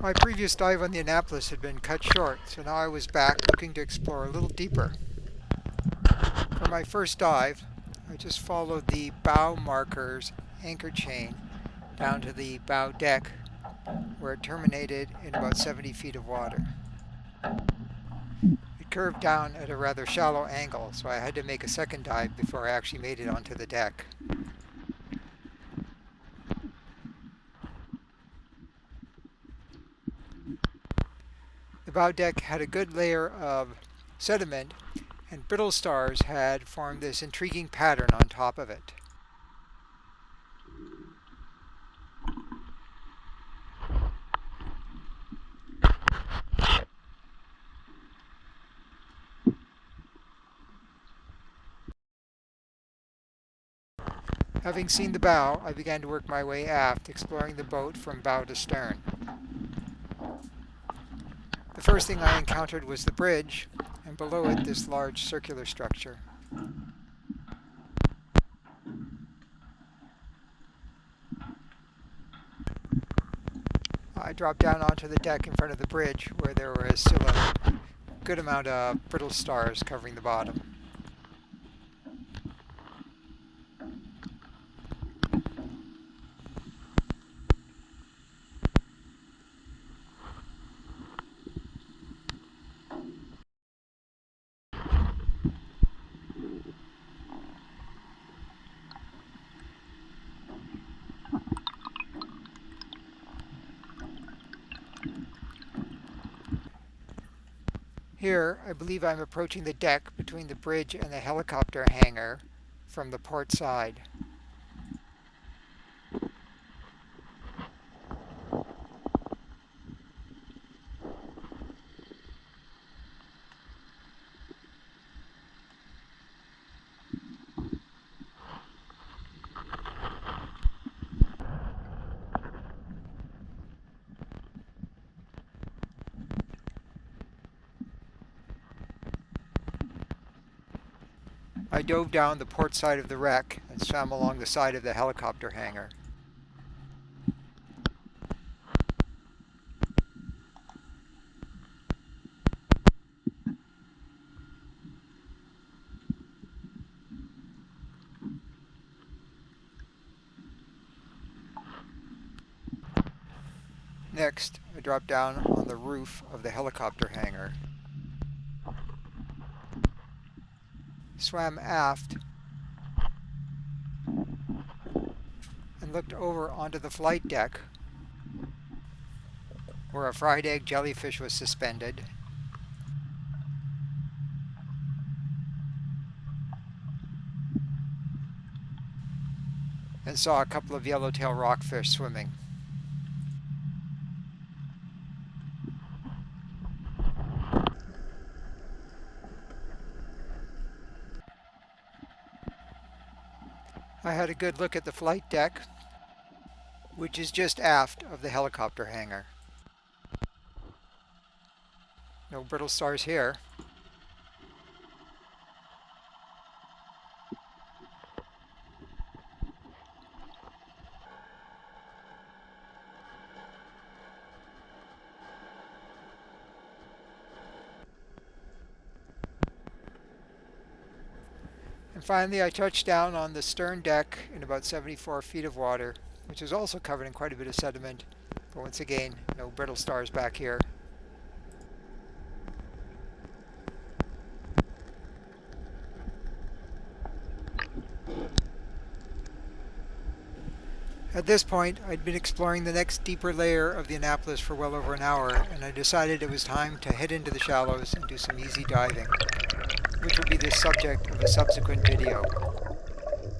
My previous dive on the Annapolis had been cut short, so now I was back looking to explore a little deeper. For my first dive, I just followed the bow marker's anchor chain down to the bow deck, where it terminated in about 70 feet of water. It curved down at a rather shallow angle, so I had to make a second dive before I actually made it onto the deck. The bow deck had a good layer of sediment, and brittle stars had formed this intriguing pattern on top of it. Having seen the bow, I began to work my way aft, exploring the boat from bow to stern. The first thing I encountered was the bridge, and below it this large circular structure. I dropped down onto the deck in front of the bridge, where there was still a good amount of brittle stars covering the bottom. Here, I believe I'm approaching the deck between the bridge and the helicopter hangar from the port side. I dove down the port side of the wreck and swam along the side of the helicopter hangar. Next, I dropped down on the roof of the helicopter hangar, swam aft, and looked over onto the flight deck, where a fried egg jellyfish was suspended, and saw a couple of yellowtail rockfish swimming. I had a good look at the flight deck, which is just aft of the helicopter hangar. No brittle stars here. And finally, I touched down on the stern deck in about 74 feet of water, which is also covered in quite a bit of sediment, but once again, no brittle stars back here. At this point, I'd been exploring the next deeper layer of the Annapolis for well over an hour, and I decided it was time to head into the shallows and do some easy diving, which will be the subject of a subsequent video.